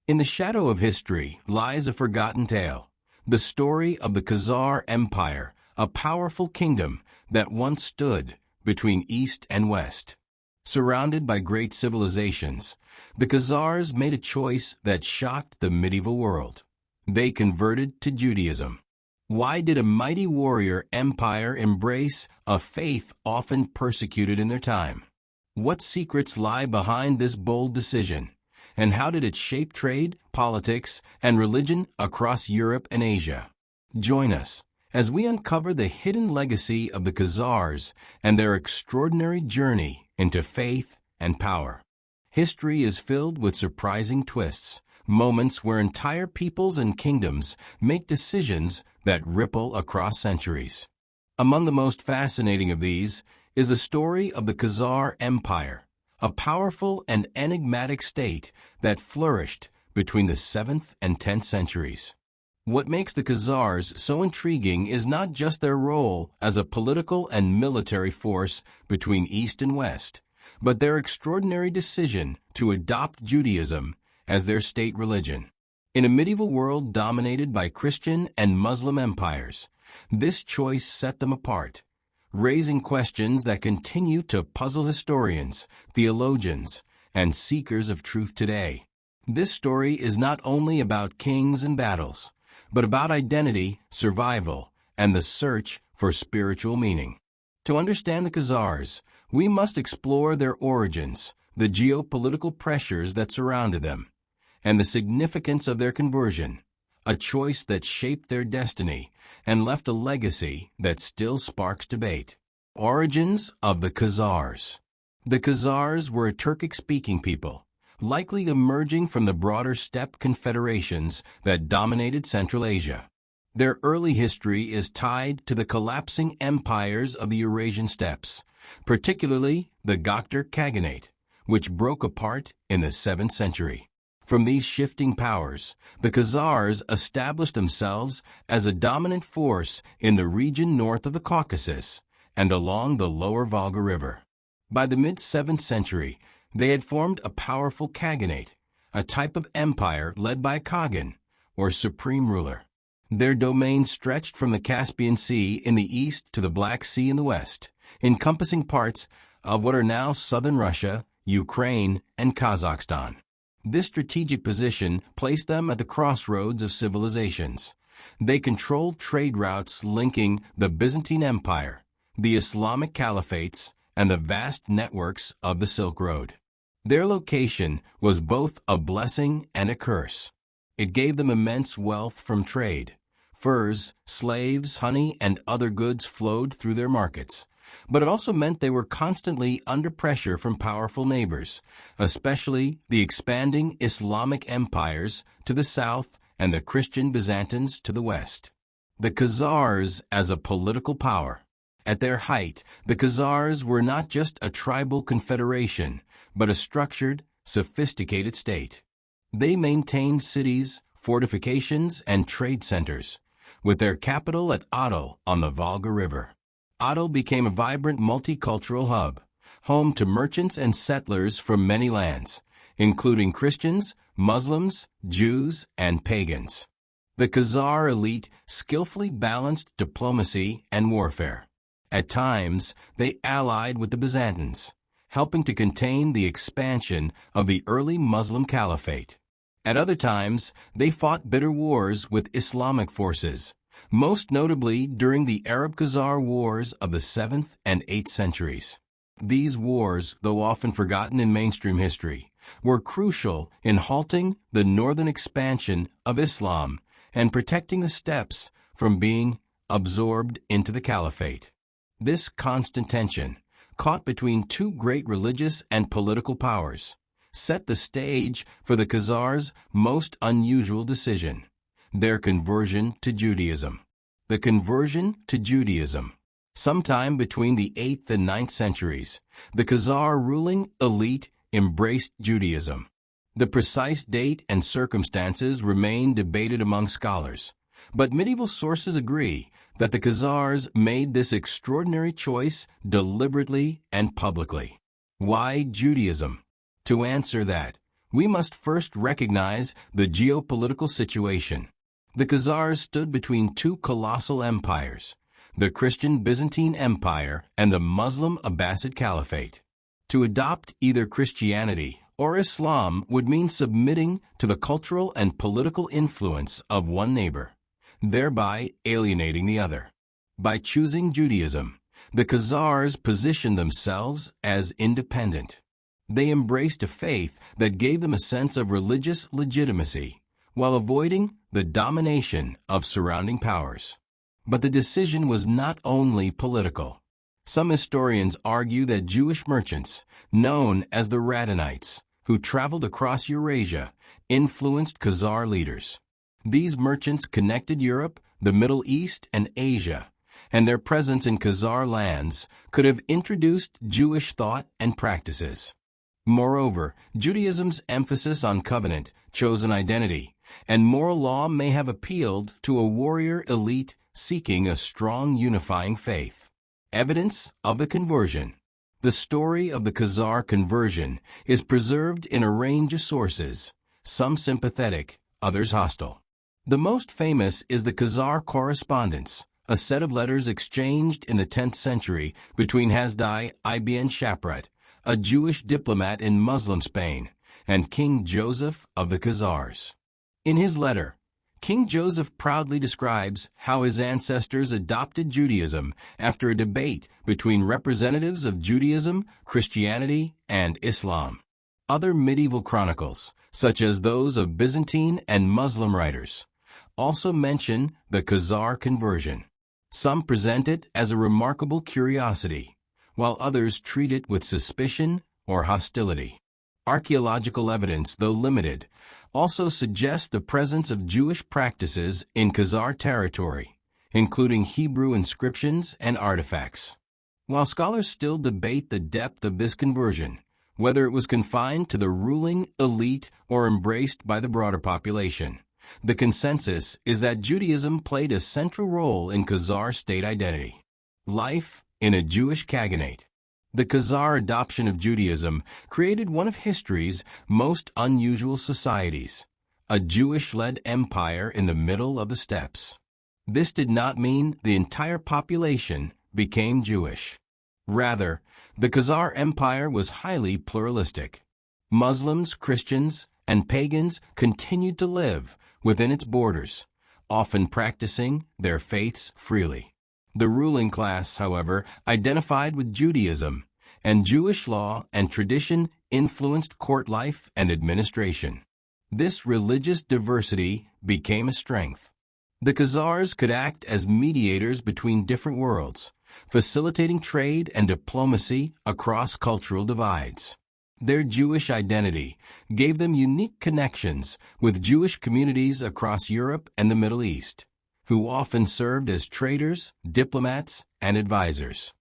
In the shadow of history lies a forgotten tale, the story of the Khazar Empire, a powerful kingdom that once stood between East and West. Surrounded by great civilizations, the Khazars made a choice that shocked the medieval world. They converted to Judaism. Why did a mighty warrior empire embrace a faith often persecuted in their time? What secrets lie behind this bold decision? And how did it shape trade, politics, and religion across Europe and Asia? Join us as we uncover the hidden legacy of the Khazars and their extraordinary journey into faith and power. History is filled with surprising twists, moments where entire peoples and kingdoms make decisions that ripple across centuries. Among the most fascinating of these is the story of the Khazar Empire, a powerful and enigmatic state that flourished between the 7th and 10th centuries. What makes the Khazars so intriguing is not just their role as a political and military force between East and West, but their extraordinary decision to adopt Judaism as their state religion. In a medieval world dominated by Christian and Muslim empires, this choice set them apart, raising questions that continue to puzzle historians, theologians, and seekers of truth today. This story is not only about kings and battles, but about identity, survival, and the search for spiritual meaning. To understand the Khazars, we must explore their origins, the geopolitical pressures that surrounded them, and the significance of their conversion, a choice that shaped their destiny and left a legacy that still sparks debate. Origins of the Khazars. The Khazars were a Turkic-speaking people, likely emerging from the broader steppe confederations that dominated Central Asia. Their early history is tied to the collapsing empires of the Eurasian steppes, particularly the Goktur Khaganate, which broke apart in the 7th century. From these shifting powers, the Khazars established themselves as a dominant force in the region north of the Caucasus and along the lower Volga River. By the mid-7th century, they had formed a powerful Khaganate, a type of empire led by a Khagan, or supreme ruler. Their domain stretched from the Caspian Sea in the east to the Black Sea in the west, encompassing parts of what are now southern Russia, Ukraine, and Kazakhstan. This strategic position placed them at the crossroads of civilizations. They controlled trade routes linking the Byzantine Empire, the Islamic caliphates, and the vast networks of the Silk Road. Their location was both a blessing and a curse. It gave them immense wealth from trade. Furs, slaves, honey, and other goods flowed through their markets. But it also meant they were constantly under pressure from powerful neighbors, especially the expanding Islamic empires to the south and the Christian Byzantines to the west. The Khazars as a political power. At their height, the Khazars were not just a tribal confederation, but a structured, sophisticated state. They maintained cities, fortifications, and trade centers, with their capital at Adal on the Volga River. Adal became a vibrant multicultural hub, home to merchants and settlers from many lands, including Christians, Muslims, Jews, and pagans. The Khazar elite skillfully balanced diplomacy and warfare. At times, they allied with the Byzantines, helping to contain the expansion of the early Muslim caliphate. At other times, they fought bitter wars with Islamic forces, most notably during the Arab-Khazar Wars of the 7th and 8th centuries. These wars, though often forgotten in mainstream history, were crucial in halting the northern expansion of Islam and protecting the steppes from being absorbed into the caliphate. This constant tension, caught between two great religious and political powers, set the stage for the Khazars' most unusual decision: their conversion to Judaism. The conversion to Judaism. Sometime between the 8th and 9th centuries, the Khazar ruling elite embraced Judaism. The precise date and circumstances remain debated among scholars, but medieval sources agree that the Khazars made this extraordinary choice deliberately and publicly. Why Judaism? To answer that, we must first recognize the geopolitical situation. The Khazars stood between two colossal empires, the Christian Byzantine Empire and the Muslim Abbasid Caliphate. To adopt either Christianity or Islam would mean submitting to the cultural and political influence of one neighbor, thereby alienating the other. By choosing Judaism, the Khazars positioned themselves as independent. They embraced a faith that gave them a sense of religious legitimacy, while avoiding the domination of surrounding powers. But the decision was not only political. Some historians argue that Jewish merchants, known as the Radhanites, who traveled across Eurasia, influenced Khazar leaders. These merchants connected Europe, the Middle East, and Asia, and their presence in Khazar lands could have introduced Jewish thought and practices. Moreover, Judaism's emphasis on covenant, chosen identity, and moral law may have appealed to a warrior elite seeking a strong unifying faith. Evidence of the conversion. The story of the Khazar conversion is preserved in a range of sources, some sympathetic, others hostile. The most famous is the Khazar Correspondence, a set of letters exchanged in the 10th century between Hasdai ibn Shaprat, a Jewish diplomat in Muslim Spain, and King Joseph of the Khazars. In his letter, King Joseph proudly describes how his ancestors adopted Judaism after a debate between representatives of Judaism, Christianity, and Islam. Other medieval chronicles, such as those of Byzantine and Muslim writers, also mention the Khazar conversion. Some present it as a remarkable curiosity, while others treat it with suspicion or hostility. Archaeological evidence, though limited, also suggests the presence of Jewish practices in Khazar territory, including Hebrew inscriptions and artifacts. While scholars still debate the depth of this conversion, whether it was confined to the ruling elite or embraced by the broader population, the consensus is that Judaism played a central role in Khazar state identity. Life in a Jewish Khaganate. The Khazar adoption of Judaism created one of history's most unusual societies, a Jewish-led empire in the middle of the steppes. This did not mean the entire population became Jewish. Rather, the Khazar Empire was highly pluralistic. Muslims, Christians, and pagans continued to live within its borders, often practicing their faiths freely. The ruling class, however, identified with Judaism, and Jewish law and tradition influenced court life and administration. This religious diversity became a strength. The Khazars could act as mediators between different worlds, facilitating trade and diplomacy across cultural divides. Their Jewish identity gave them unique connections with Jewish communities across Europe and the Middle East, who often served as traders, diplomats, and advisors.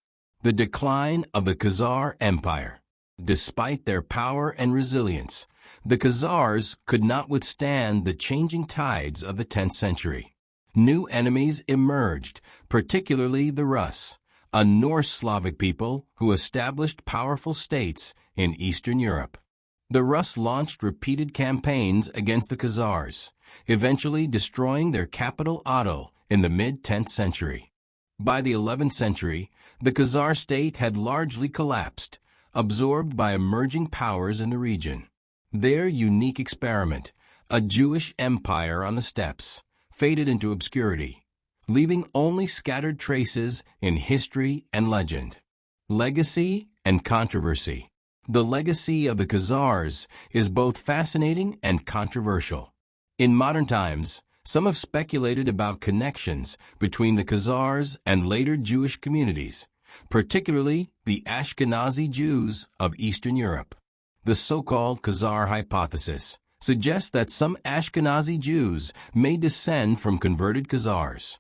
The decline of the Khazar Empire. Despite their power and resilience, the Khazars could not withstand the changing tides of the 10th century. New enemies emerged, particularly the Rus, a Norse Slavic people who established powerful states in Eastern Europe. The Rus launched repeated campaigns against the Khazars, eventually destroying their capital Adal in the mid-10th century. By the 11th century, the Khazar state had largely collapsed, absorbed by emerging powers in the region. Their unique experiment, a Jewish empire on the steppes, faded into obscurity, leaving only scattered traces in history and legend. Legacy and controversy. The legacy of the Khazars is both fascinating and controversial. In modern times, some have speculated about connections between the Khazars and later Jewish communities, particularly the Ashkenazi Jews of Eastern Europe. The so-called Khazar hypothesis suggests that some Ashkenazi Jews may descend from converted Khazars.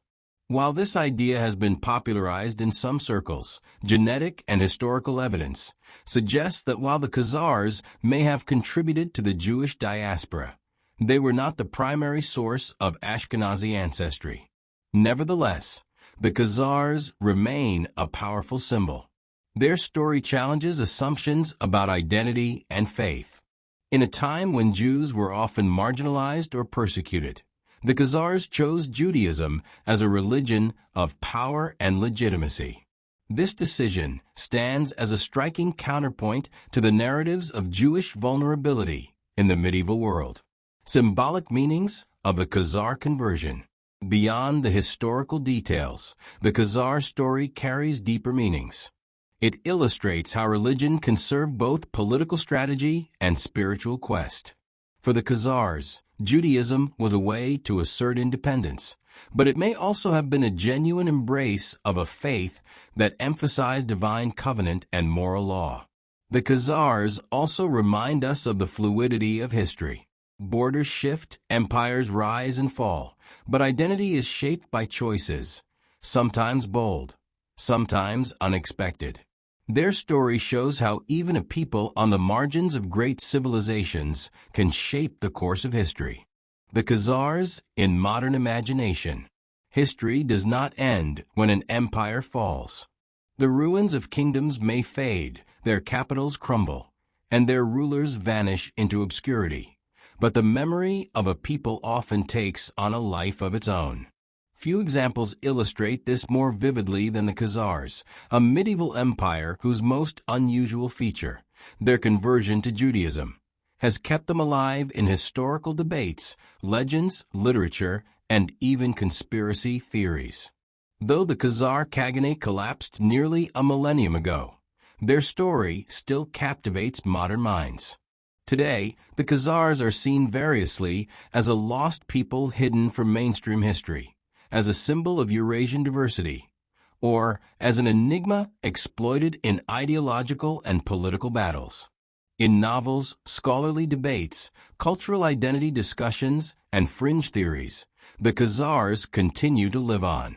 While this idea has been popularized in some circles, genetic and historical evidence suggests that while the Khazars may have contributed to the Jewish diaspora, they were not the primary source of Ashkenazi ancestry. Nevertheless, the Khazars remain a powerful symbol. Their story challenges assumptions about identity and faith. In a time when Jews were often marginalized or persecuted, the Khazars chose Judaism as a religion of power and legitimacy. This decision stands as a striking counterpoint to the narratives of Jewish vulnerability in the medieval world. Symbolic meanings of the Khazar conversion. Beyond the historical details, the Khazar story carries deeper meanings. It illustrates how religion can serve both political strategy and spiritual quest. For the Khazars, Judaism was a way to assert independence, but it may also have been a genuine embrace of a faith that emphasized divine covenant and moral law. The Khazars also remind us of the fluidity of history. Borders shift, empires rise and fall, but identity is shaped by choices, sometimes bold, sometimes unexpected. Their story shows how even a people on the margins of great civilizations can shape the course of history. The Khazars in modern imagination. History does not end when an empire falls. The ruins of kingdoms may fade, their capitals crumble, and their rulers vanish into obscurity. But the memory of a people often takes on a life of its own. Few examples illustrate this more vividly than the Khazars, a medieval empire whose most unusual feature, their conversion to Judaism, has kept them alive in historical debates, legends, literature, and even conspiracy theories. Though the Khazar Khaganate collapsed nearly a millennium ago, their story still captivates modern minds. Today, the Khazars are seen variously as a lost people hidden from mainstream history, as a symbol of Eurasian diversity, or as an enigma exploited in ideological and political battles. In novels, scholarly debates, cultural identity discussions, and fringe theories, the Khazars continue to live on.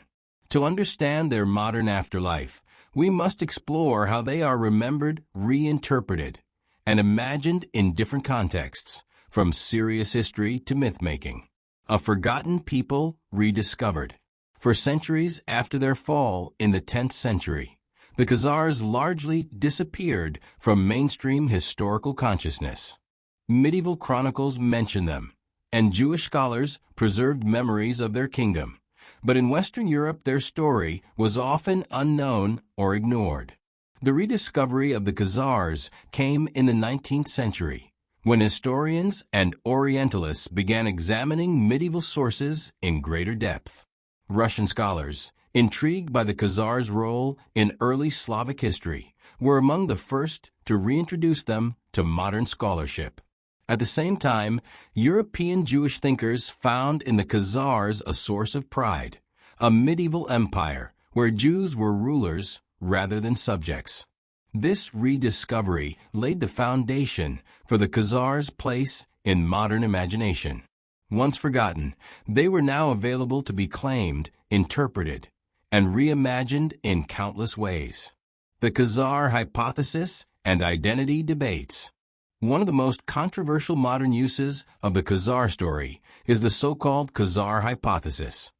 To understand their modern afterlife, we must explore how they are remembered, reinterpreted, and imagined in different contexts, from serious history to myth-making. A forgotten people rediscovered. For centuries after their fall in the 10th century, the Khazars largely disappeared from mainstream historical consciousness. Medieval chronicles mention them, and Jewish scholars preserved memories of their kingdom. But in Western Europe, their story was often unknown or ignored. The rediscovery of the Khazars came in the 19th century, when historians and Orientalists began examining medieval sources in greater depth. Russian scholars, intrigued by the Khazars' role in early Slavic history, were among the first to reintroduce them to modern scholarship. At the same time, European Jewish thinkers found in the Khazars a source of pride, a medieval empire where Jews were rulers rather than subjects. This rediscovery laid the foundation for the Khazars' place in modern imagination. Once forgotten, they were now available to be claimed, interpreted, and reimagined in countless ways. The Khazar hypothesis and identity debates. One of the most controversial modern uses of the Khazar story is the so-called Khazar hypothesis.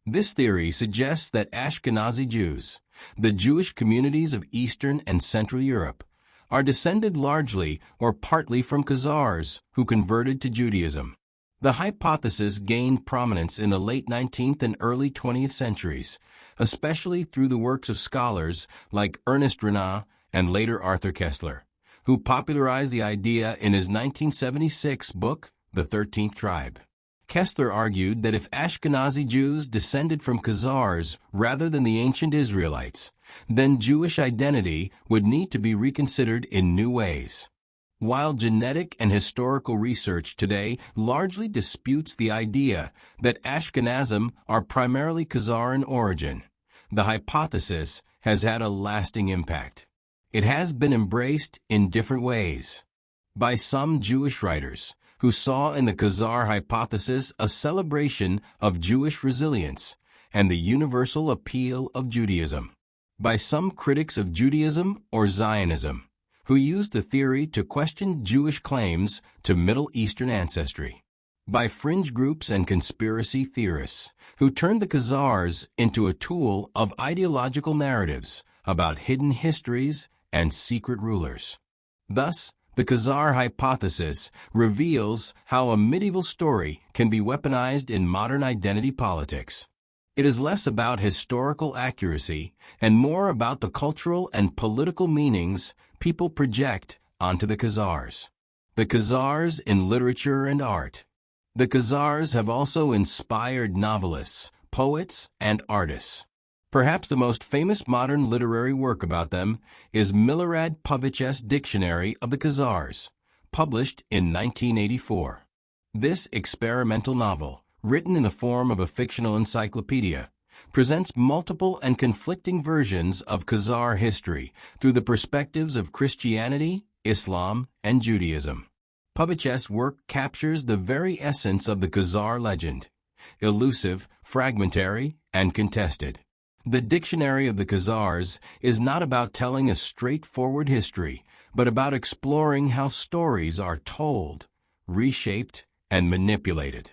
This theory suggests that Ashkenazi Jews, the Jewish communities of Eastern and Central Europe, are descended largely or partly from Khazars who converted to Judaism. The hypothesis gained prominence in the late 19th and early 20th centuries, especially through the works of scholars like Ernest Renan and later Arthur Koestler, who popularized the idea in his 1976 book, The 13th Tribe. Koestler argued that if Ashkenazi Jews descended from Khazars rather than the ancient Israelites, then Jewish identity would need to be reconsidered in new ways. While genetic and historical research today largely disputes the idea that Ashkenazim are primarily Khazar in origin, the hypothesis has had a lasting impact. It has been embraced in different ways by some Jewish writers, who saw in the Khazar hypothesis a celebration of Jewish resilience and the universal appeal of Judaism. By some critics of Judaism or Zionism, who used the theory to question Jewish claims to Middle Eastern ancestry. By fringe groups and conspiracy theorists, who turned the Khazars into a tool of ideological narratives about hidden histories and secret rulers. Thus, The Khazar hypothesis reveals how a medieval story can be weaponized in modern identity politics. It is less about historical accuracy and more about the cultural and political meanings people project onto the Khazars. The Khazars in literature and art. The Khazars have also inspired novelists, poets, and artists. Perhaps the most famous modern literary work about them is Milorad Pavich's Dictionary of the Khazars, published in 1984. This experimental novel, written in the form of a fictional encyclopedia, presents multiple and conflicting versions of Khazar history through the perspectives of Christianity, Islam, and Judaism. Pavich's work captures the very essence of the Khazar legend, elusive, fragmentary, and contested. The Dictionary of the Khazars is not about telling a straightforward history, but about exploring how stories are told, reshaped, and manipulated.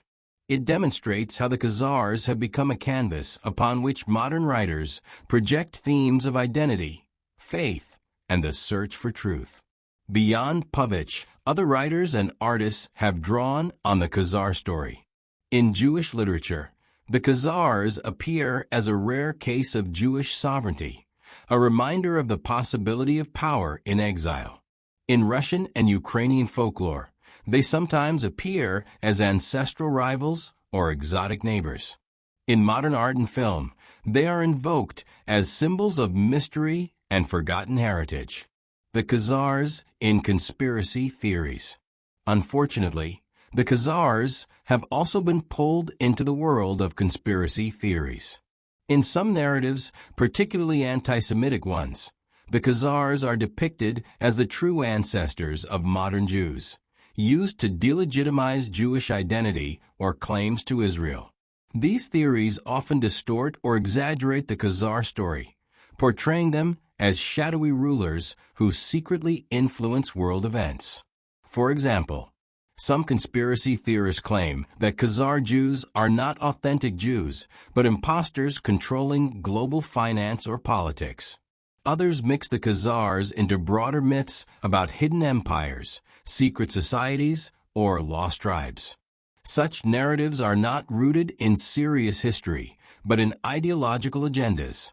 It demonstrates how the Khazars have become a canvas upon which modern writers project themes of identity, faith, and the search for truth. Beyond Pavich, other writers and artists have drawn on the Khazar story. In Jewish literature, the Khazars appear as a rare case of Jewish sovereignty, a reminder of the possibility of power in exile. In Russian and Ukrainian folklore, they sometimes appear as ancestral rivals or exotic neighbors. In modern art and film, they are invoked as symbols of mystery and forgotten heritage. The Khazars in conspiracy theories. Unfortunately, the Khazars have also been pulled into the world of conspiracy theories. In some narratives, particularly anti-Semitic ones, the Khazars are depicted as the true ancestors of modern Jews, used to delegitimize Jewish identity or claims to Israel. These theories often distort or exaggerate the Khazar story, portraying them as shadowy rulers who secretly influence world events. For example, some conspiracy theorists claim that Khazar Jews are not authentic Jews, but imposters controlling global finance or politics. Others mix the Khazars into broader myths about hidden empires, secret societies, or lost tribes. Such narratives are not rooted in serious history, but in ideological agendas.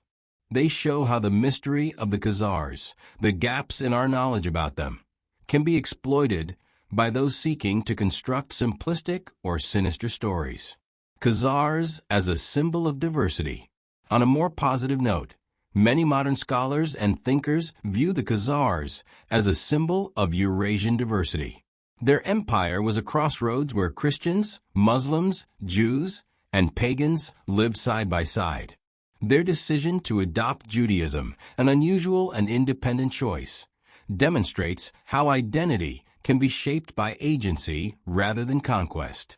They show how the mystery of the Khazars, the gaps in our knowledge about them, can be exploited by those seeking to construct simplistic or sinister stories. Khazars as a symbol of diversity. On a more positive note, many modern scholars and thinkers view the Khazars as a symbol of Eurasian diversity. Their empire was a crossroads where Christians, Muslims, Jews, and pagans lived side by side. Their decision to adopt Judaism, an unusual and independent choice, demonstrates how identity can be shaped by agency rather than conquest.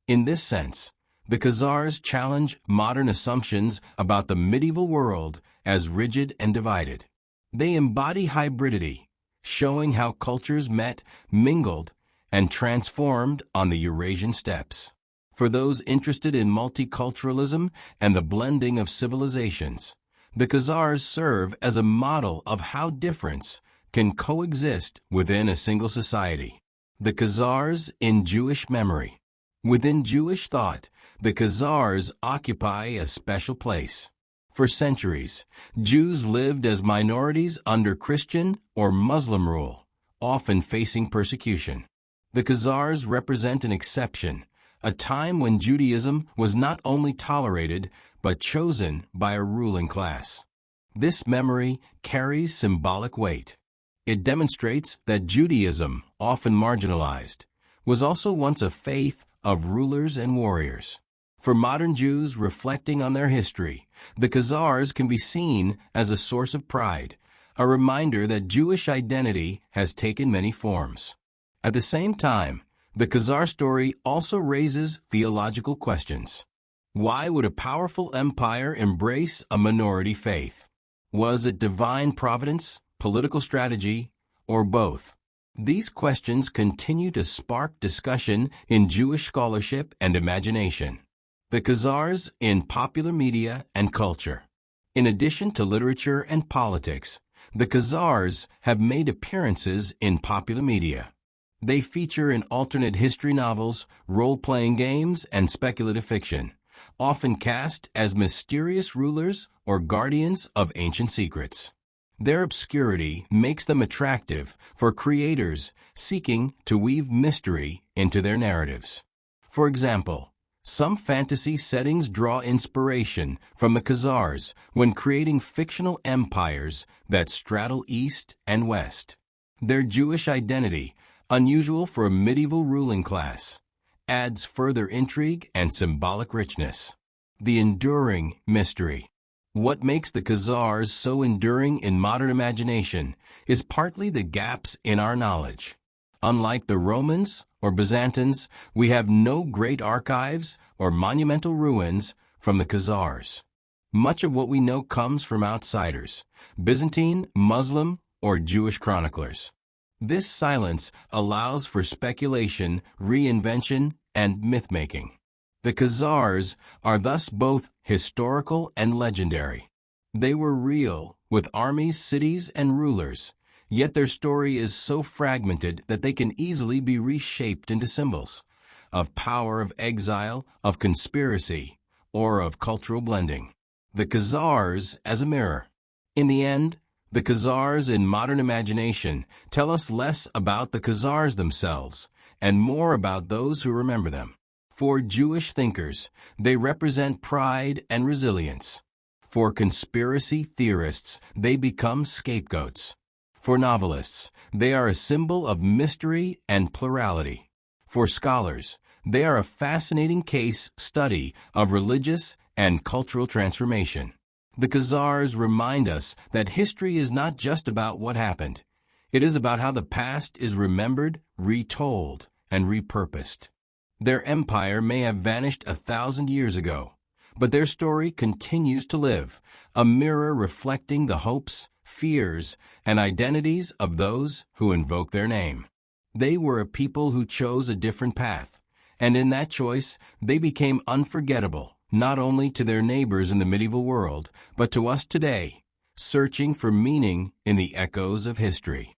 In this sense, the Khazars challenge modern assumptions about the medieval world as rigid and divided. They embody hybridity, showing how cultures met, mingled, and transformed on the Eurasian steppes. For those interested in multiculturalism and the blending of civilizations, the Khazars serve as a model of how difference can coexist within a single society. The Khazars in Jewish memory. Within Jewish thought, the Khazars occupy a special place. For centuries, Jews lived as minorities under Christian or Muslim rule, often facing persecution. The Khazars represent an exception, a time when Judaism was not only tolerated, but chosen by a ruling class. This memory carries symbolic weight. It demonstrates that Judaism, often marginalized, was also once a faith of rulers and warriors. For modern Jews reflecting on their history, the Khazars can be seen as a source of pride, a reminder that Jewish identity has taken many forms. At the same time, the Khazar story also raises theological questions. Why would a powerful empire embrace a minority faith? Was it divine providence, political strategy, or both? These questions continue to spark discussion in Jewish scholarship and imagination. The Khazars in popular media and culture. In addition to literature and politics, The Khazars have made appearances in popular media. They feature in alternate history novels, role-playing games, and speculative fiction, often cast as mysterious rulers or guardians of ancient secrets. Their obscurity makes them attractive for creators seeking to weave mystery into their narratives. For example, some fantasy settings draw inspiration from the Khazars when creating fictional empires that straddle East and West. Their Jewish identity, unusual for a medieval ruling class, adds further intrigue and symbolic richness. The enduring mystery. What makes the Khazars so enduring in modern imagination is partly the gaps in our knowledge. Unlike the Romans or Byzantines, we have no great archives or monumental ruins from the Khazars. Much of what we know comes from outsiders, Byzantine, Muslim, or Jewish chroniclers. This silence allows for speculation, reinvention, and myth-making. The Khazars are thus both historical and legendary. They were real, with armies, cities, and rulers, yet their story is so fragmented that they can easily be reshaped into symbols of power, of exile, of conspiracy, or of cultural blending. The Khazars as a mirror. In the end, the Khazars in modern imagination tell us less about the Khazars themselves and more about those who remember them. For Jewish thinkers, they represent pride and resilience. For conspiracy theorists, they become scapegoats. For novelists, they are a symbol of mystery and plurality. For scholars, they are a fascinating case study of religious and cultural transformation. The Khazars remind us that history is not just about what happened. It is about how the past is remembered, retold, and repurposed. Their empire may have vanished 1,000 years ago, but their story continues to live, a mirror reflecting the hopes, fears, and identities of those who invoke their name. They were a people who chose a different path, and in that choice, they became unforgettable, not only to their neighbors in the medieval world, but to us today, searching for meaning in the echoes of history.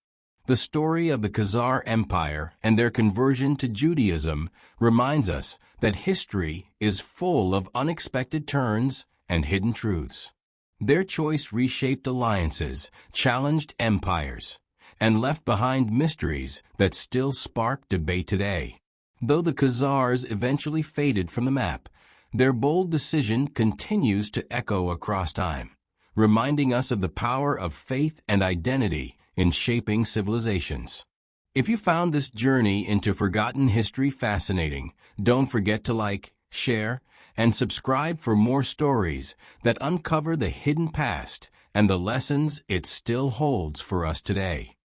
The story of the Khazar Empire and their conversion to Judaism reminds us that history is full of unexpected turns and hidden truths. Their choice reshaped alliances, challenged empires, and left behind mysteries that still spark debate today. Though the Khazars eventually faded from the map, their bold decision continues to echo across time, reminding us of the power of faith and identity in shaping civilizations. If you found this journey into forgotten history fascinating, don't forget to like, share, and subscribe for more stories that uncover the hidden past and the lessons it still holds for us today.